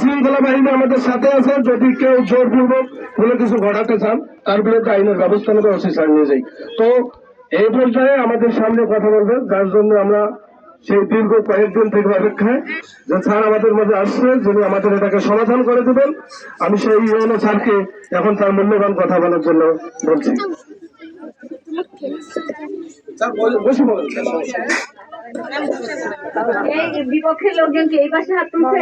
শৃঙ্খলা বাহিনী আমাদের সাথে আছে। যদি কেউ জোরপূর্বক কোনো কিছু ঘটাতে চান তার বিরুদ্ধে আইনের ব্যবস্থা নেবে, ওসি স্যার নিয়ে যাই। তো এই পর্যায়ে আমাদের সামনে কথা বলবে, যার জন্য আমরা সেই দীর্ঘ কয়েকদিন থেকে অপেক্ষায় যে স্যার আমাদের মধ্যে আসছে, যিনি আমাদের এটাকে সমাধান করে দেবেন। আমি সেই ইউএনও স্যারকে এখন তার মূল্যবান কথা বলার জন্য বলছি। বিপক্ষের লোকজনকে এই পাশে হাত তুলছে।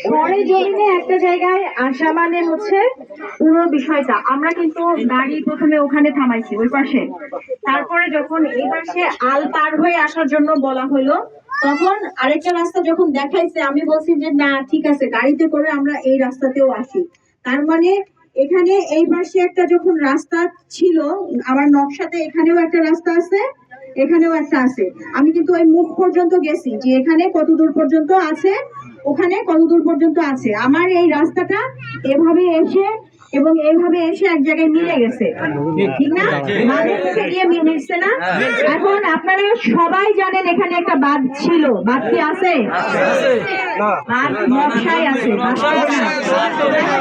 সরেজমিনে একটা জায়গায় আসা মানে হচ্ছে পুরো বিষয়টা আমরা কিন্তু গাড়ি প্রথমে ওখানে থামাইছি ওই পাশে, তারপরে যখন এই পাশে আল পার হয়ে আসার জন্য বলা হলো তখন আরেকটা রাস্তা যখন দেখাইছে আমি বলছি যে না ঠিক আছে গাড়িতে করে আমরা এই রাস্তাতেও আসি। তার মানে এখানে এই পাশে একটা যখন রাস্তা ছিল আমার নকশাতে এখানেও একটা রাস্তা আছে, এখানেও একটা আছে। আমি কিন্তু ওই মুখ পর্যন্ত গেছি যে এখানে কত দূর পর্যন্ত আছে, ওখানে কত দূর পর্যন্ত আছে। আমার এই রাস্তাটা এভাবে এসে এবং এইভাবে এসে এক জায়গায় মিলে গেছে, ঠিক না? বাঁধের মুখে গিয়ে মিলছে না? এখন আপনারা সবাই জানেন এখানে একটা বাঁধ ছিল, বাঁধ কি আছে? বাঁধ নকশায় আছে,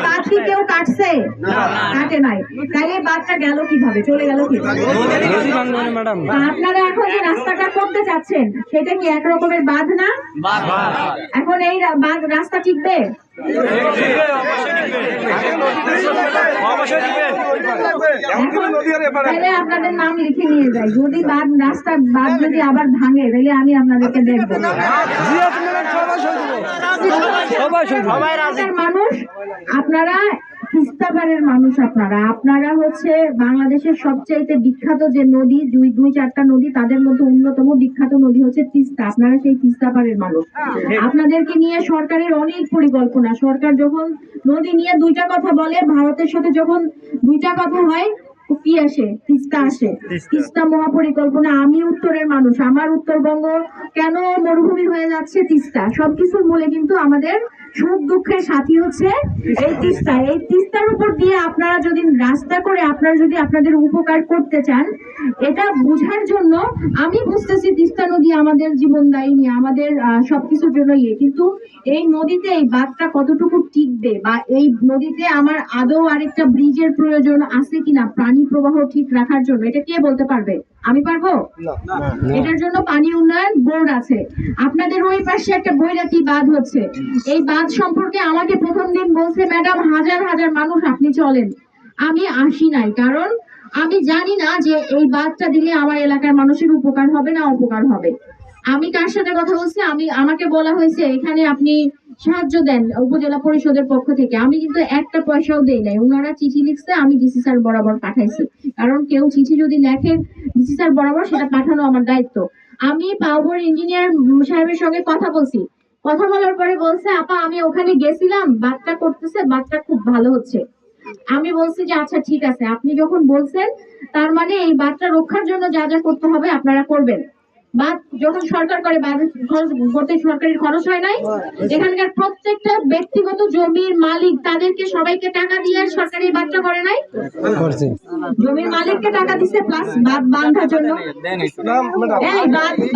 বাঁধ কি কেউ কাটছে? কাটে নাই। তাহলে বাঁধটা গেল কিভাবে, চলে গেল কিভাবে? আপনারা এখন যে রাস্তাটা করতে চাচ্ছেন সেটা কি এক রকমের বাঁধ না? এখন এই বাঁধ রাস্তা টিকবে? তাহলে আপনাদের নাম লিখে নিয়ে যাই, যদি বাঁধ রাস্তা বাঁধ যদি আবার ভাঙে তাহলে আমি আপনাদেরকে দেখবো। মানুষ আপনারা তিস্তাপাড়ের মানুষ, আপনারা হচ্ছে বাংলাদেশের সবচাইতে বিখ্যাত যে নদী, দুই চারটা নদী তাদের মধ্যে অন্যতম বিখ্যাত নদী হচ্ছে তিস্তা। আপনারা সেই তিস্তাপাড়ের মানুষ। আপনাদেরকে নিয়ে সরকারের অনেক পরিকল্পনা। সরকার যখন নদী নিয়ে দুইটা কথা বলে, ভারতের সাথে যখন দুইটা কথা হয় কি আসে? তিস্তা আসে। তিস্তা মহাপরিকল্পনা। আমি উত্তরের মানুষ, আমার উত্তরবঙ্গ কেন মরুভূমি হয়ে যাচ্ছে? তিস্তা। সবকিছুর মূলে কিন্তু আমাদের সুখ দুঃখের সাথী হচ্ছে এই তিস্তা। এই তিস্তার উপর দিয়ে আপনারা যদি রাস্তা করে আপনারা যদি আপনাদের উপকার করতে চান, এটা বুঝার জন্য আমি বুঝতেছি তিস্তা নদী আমাদের জীবনদায়িনী, আমাদের সবকিছুর জন্য কিন্তু এই নদীতে এই বাঁধটা কতটুকু টিকবে বা এই নদীতে আমার আদৌ আরেকটা ব্রিজের প্রয়োজন আছে কিনা পানি প্রবাহ ঠিক রাখার জন্য, এটা কে বলতে পারবে? আমি পারবো? এটার জন্য পানি উন্নয়ন বোর্ড আছে। আপনাদের ওই পাশে একটা বৈরাতি বাঁধ হচ্ছে, এই বাঁধ সম্পর্কে আমাকে প্রথম দিন বলছে ম্যাডাম হাজার হাজার মানুষ আপনি চলেন। আমি আসি নাই, কারণ আমি জানি না যে এই বাঁধটা দিলে আমার এলাকার মানুষের উপকার হবে না অপকার হবে। আমি কার সাথে কথা বলছি, আমাকে বলা হয়েছে এখানে আপনি সাহায্য দেন উপজেলা পরিষদের পক্ষ থেকে। আমি কিন্তু একটা পয়সাও দেই নাই। ওনারা চিঠি লিখছে, আমি ডিসি স্যার বরাবর পাঠাইছি, কারণ কেউ চিঠি যদি লেখে ডিসি স্যার বরাবর সেটা পাঠানো আমার দায়িত্ব। আমি পাওয়ার ইঞ্জিনিয়ার সাহেবের সঙ্গে কথা বলছি, কথা বলার পরে বলছে আপা আমি ওখানে গেছিলাম, বাঁধটা করতেছে, বাঁধটা খুব ভালো হচ্ছে। আমি বলছি যে আচ্ছা ঠিক আছে, আপনি যখন বলছেন তার মানে এই বাঁধটা রক্ষার জন্য যা যা করতে হবে আপনারা করবেন। বাঁধ যখন সরকার করে, বাঁধ করতে সরকারের খরচ হয় নাই? এখানকার প্রত্যেকটা ব্যক্তিগত জমির মালিক তাদেরকে সবাইকে টাকা দিয়ে সরকারি বাঁধটা করে নাই? জমির মালিককে টাকা দিছে প্লাস বাঁধ বাঁধার জন্য। এই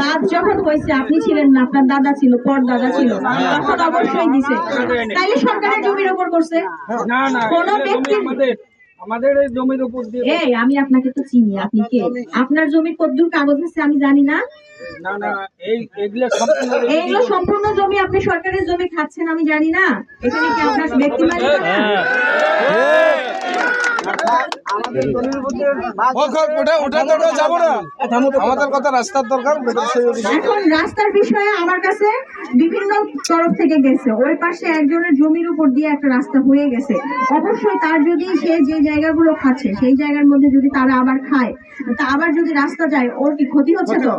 বাঁধ যখন হয়েছে আপনি ছিলেন না, আপনার দাদা ছিল, পর দাদা ছিল, তখন অবশ্যই দিছে। তাইলে সরকারের জমির উপর করছে কোন ব্যক্তি আমাদের এই জমির উপর দিয়ে। এই আমি আপনাকে তো চিনি, আপনি কে? আপনার জমির কতদূর কাগজ আছে আমি জানি না। না না এইগুলো সম্পূর্ণ জমি আপনি সরকারের জমি খাচ্ছেন আমি জানি না। এখানে কি আপনার ব্যক্তি মালিক না? এখন রাস্তার বিষয়ে আমার কাছে বিভিন্ন তরফ থেকে গেছে, ওই পাশে একজনের জমির উপর দিয়ে একটা রাস্তা হয়ে গেছে। অবশ্যই তার যদি সে যে জায়গাগুলো খাচ্ছে সেই জায়গার মধ্যে যদি তারা আবার খায়, তা আবার যদি রাস্তা যায় ওর কি ক্ষতি হচ্ছে? তো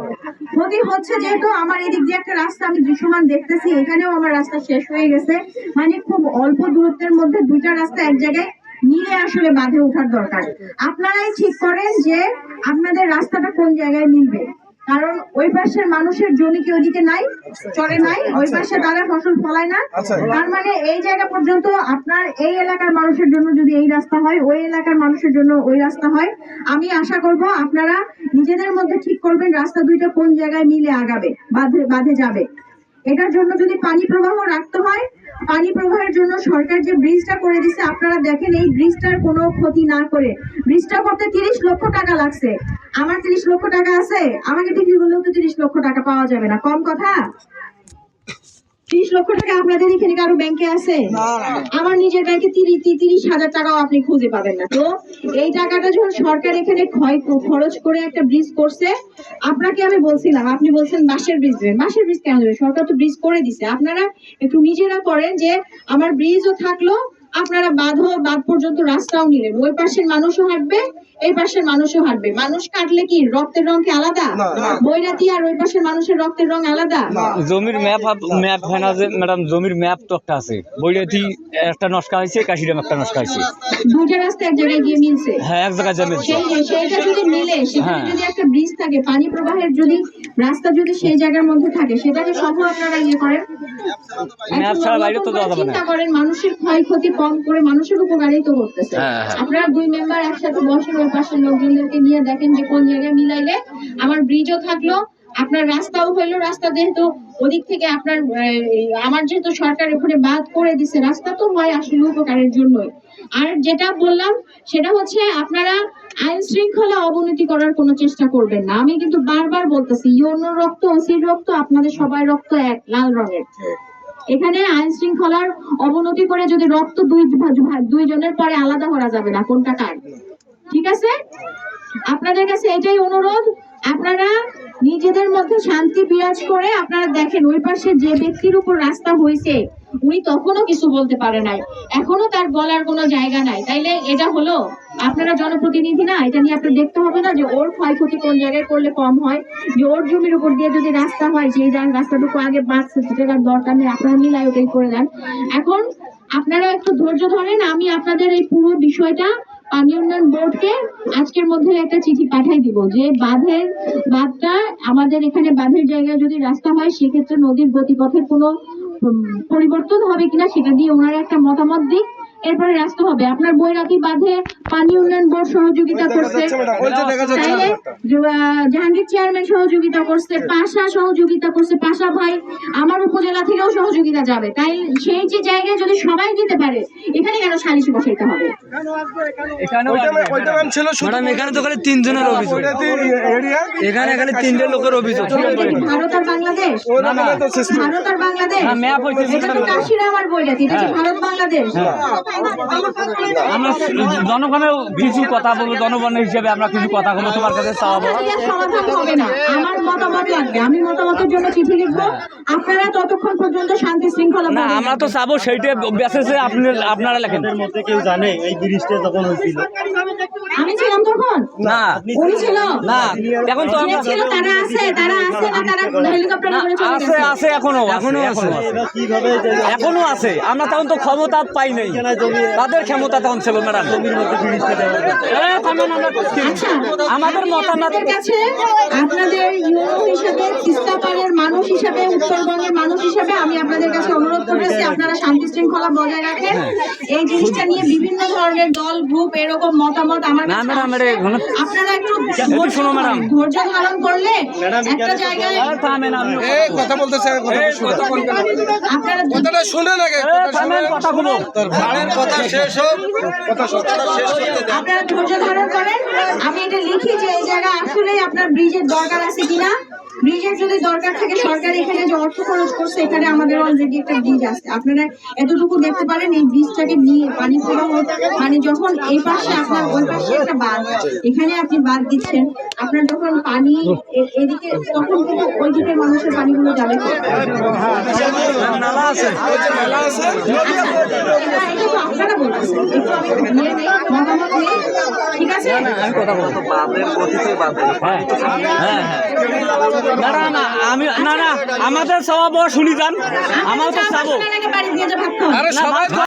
ক্ষতি হচ্ছে, যেহেতু আমার এদিক দিয়ে একটা রাস্তা আমি দৃশ্যমান দেখতেছি, এখানেও আমার রাস্তা শেষ হয়ে গেছে। মানে খুব অল্প দূরত্বের মধ্যে দুইটা রাস্তা এক জায়গায় মিলে আসলে বাঁধে ওঠার দরকার। আপনারাই ঠিক করেন যে আপনাদের রাস্তাটা কোন জায়গায় মিলবে। কারণ ওই পাশের মানুষের জমি কি ওইদিকে নাই, চলে নাই, ওই পাশে তারা ফসল ফলায় না। তার মানে এই জায়গা পর্যন্ত আপনার এই এলাকার মানুষের জন্য যদি এই রাস্তা হয়, ওই এলাকার মানুষের জন্য ওই রাস্তা হয়, আমি আশা করব আপনারা নিজেদের মধ্যে ঠিক করবেন রাস্তা দুইটা কোন জায়গায় মিলে আগাবে, বাঁধে যাবে। এটার জন্য যদি পানি প্রবাহ রাখতে হয়, পানি প্রবাহের জন্য সরকার যে ব্রিজটা করে দিচ্ছে, আপনারা দেখেন এই ব্রিজটার কোনো ক্ষতি না করে ব্রিজটা করতে 30 লক্ষ টাকা লাগছে। আমার 30 লক্ষ টাকা আছে, আমাকে বিক্রি করলেও তো 30 লক্ষ টাকা পাওয়া যাবে না, কম কথা। 30 লক্ষ টাকা আপনাদের এখানে কারো ব্যাংকে আছে? আমার নিজের ব্যাংকে 30,000 টাকাও আপনি খুঁজে পাবেন না। তো এই টাকাটা যখন সরকার এখানে খরচ করে একটা ব্রিজ করছে, আপনাকে আমি বলছিলাম, আপনি বলছেন বাঁশের ব্রিজ দেবেন। বাঁশের ব্রিজ কেন দেবেন? সরকার তো ব্রিজ করে দিছে। আপনারা একটু নিজেরা করেন যে আমার ব্রিজও থাকলো, আপনারা বাঁধ পর্যন্ত রাস্তাও নিলেন, ওই পাশের মানুষও হাঁটবে, এই পাশের মানুষও হাঁটবে। মানুষ কাটলে কি রক্তের রং কি আলাদা? বৈরাতি আর ওই পাশের মানুষের রক্তের রং আলাদা? জমির ম্যাপ হয় না যে ম্যাডাম, জমির ম্যাপ তো একটা আছে, বৈরাতি একটা নষ্ট হয়েছে, কাশিরাম একটা নষ্ট হয়েছে, দুইটা রাস্তা এক জায়গায় গিয়ে মিলছে। হ্যাঁ এক জায়গায় জমি। সেইটা যদি মিলে, সেখানে যদি একটা ব্রিজ থাকে, পানি প্রবাহের যদি রাস্তা যদি সেই জায়গার মধ্যে থাকে, সেটাকে সহ আপনারা ইয়ে করেন। ম্যাপ ছাড়া বাইরে তো যাওয়া যাবে না। চিন্তা করেন মানুষের ক্ষয়ক্ষতি কম করে মানুষের উপকারেই তো করতেছে। আপনারা 2 মেম্বার একসাথে বসেন, ওই পাশের লোকজনদেরকে নিয়ে দেখেন যে কোন জায়গায় মিলাইলে আমার ব্রিজও থাকলো, আপনার রাস্তাও হইলো। রাস্তা যেহেতু ওদিক থেকে আপনার আমার যেহেতু সরকার ওখানে বাদ করে দিছে, রাস্তা তো হয় আসলে উপকারের জন্যই। আর যেটা বললাম সেটা হচ্ছে আপনারা আইন শৃঙ্খলা অবনতি করার কোনো চেষ্টা করবেন না। আমি কিন্তু বারবার বলতেছি, ইউনোর রক্ত, ওসির রক্ত, আপনাদের সবাই রক্ত এক, লাল রঙের। এখানে আইন শৃঙ্খলার অবনতি করে যদি রক্ত দুইজনের পরে আলাদা করা যাবে না কোনটা কার। ঠিক আছে? আপনাদের কাছে এটাই অনুরোধ, আপনারা নিজেদের মধ্যে শান্তি বিরাজ করে আপনারা দেখেন ওই পাশে যে ব্যক্তির উপর রাস্তা হয়েছে উনি তখনও কিছু বলতে পারে নাই, এখনো তার বলার কোনো জায়গা নাই। তাইলে এটা হলো, আপনারা জনপ্রতিনিধি না, এটা নিয়ে আপনার দেখতে হবে না যে ওর ক্ষয়ক্ষতি কোন জায়গায় করলে কম হয়, যে ওর জমির উপর দিয়ে যদি রাস্তা হয় সেই রাস্তাটুকু আগে বাঁচছে, সেটার দরকার নেই, আপনারা মিলাই ওটাই করে দেন। এখন আপনারা একটু ধৈর্য ধরেন, আমি আপনাদের এই পুরো বিষয়টা পানি উন্নয়ন বোর্ডকে আজকের মধ্যে একটা চিঠি পাঠাই দিব যে বাঁধটা আমাদের এখানে বাঁধের জায়গায় যদি রাস্তা হয়, সেক্ষেত্রে নদীর গতিপথের কোনো পরিবর্তন হবে কিনা সেটা দিয়ে ওনারা একটা মতামত দিক, এরপরে রাস্তা হবে। আপনার বৈরাতি বাঁধে পানি উন্নয়ন বোর্ড সহযোগিতা করছে, তাইলে জাহাঙ্গীর চেয়ারম্যান সহযোগিতা করছে, পাশা সহযোগিতা করছে, পাশা ভাই আমার উপজেলা থেকেও সহযোগিতা যাবে। তাই সেই যে জায়গায় যদি সবাই দিতে পারে, এখানে কেন সালিশি বসাইতে হবে? ম্যাডাম এখানে তো খালি 3 জনের অভিযোগ, এখানে 3 জন লোকের অভিযোগ। ভারত আর বাংলাদেশ, ভারত আর বাংলাদেশ, এটা তো কাশিরাম আর বৈরাতি, এটা কি ভারত বাংলাদেশ? আমরা জনগণের কিছু কথা বলবো, জনগণের হিসেবে আমরা কিছু কথা বলবো, তোমার কাছে চাওয়াবো। সমাধান হবে না, আমার মতামত লাগবে, আমি মতামতের জন্য চিঠি লিখবো। আপনারা ততক্ষণ পর্যন্ত শান্তি শৃঙ্খলা না, আমরা তো চাবো সেইটা বেসেছে আপনারা লেখেন। মধ্যে কেউ জানে এই ব্রিজটা যখন হয়েছিল? আমি ছিলাম তখন না, উনি ছিল না, এখন তো যে ছিল তারা আছে না, তারা হেলিকপ্টারে করে চলে আছে, গেছে। আছে, এখনো আছে, কিভাবে এখনো আছে। আমরা তখন তো ক্ষমতা পাই নাই, তাদের ক্ষমতা তখন ছিল ম্যাডাম। আচ্ছা, আমাদের মতামত আপনাদের কাছে, আপনাদের ইউনো হিসেবে, তিস্তাপাড়ের মানুষ হিসেবে, উত্তরবঙ্গের মানুষ হিসেবে আমি আপনাদের কাছে অনুরোধ করতেছি, আপনারা শান্তি শৃঙ্খলা বজায় রাখেন। এই জিনিসটা নিয়ে বিভিন্ন ধরনের দল গ্রুপ এরকম মতামত আমার না কাছে ম্যাডাম, আসছে। আপনারা একটু শোনো ম্যাডাম, ধৈর্য ধারণ করলে একটা জায়গায় কথা বলতেছে, আপনারা কথাটা শুনে না, কথা বলো, কথা শেষ হোক, আপনারা ধৈর্য ধারণ করেন। আমি এটা লিখি যে এই জায়গা আসলে আপনার ব্রিজের দরকার আছে কিনা। ব্রিজের যদি দরকার থাকে, সরকার এখানে যে অর্থ খরচ করছে, এখানে আমাদের অলরেডি একটা ব্রিজ আছে। আপনারা এতটুকু দেখতে পারেন, এই ব্রিজটাকে নিয়ে পানি প্রবাহ, মানে যখন এই পাশে আপনার ওই পাশে একটা বাঁধ, এখানে আপনি বাঁধ দিচ্ছেন, আপনার যখন পানি এদিকে, তখন কিন্তু ওই দিকের মানুষের পানিগুলো যাবে। নালা আছে, এটা তো আপনারা বলতেছেন, একটু আমি নিয়ে নেই, মতামত নেই, ঠিক আছে? আমি কথা বলবো। হ্যাঁ, না, আমি না, আমাদের সবাব শুনি যান, আমার তো চাবো। বাড়ি দিয়ে যে ভাত খাওয়া। আরে সবাই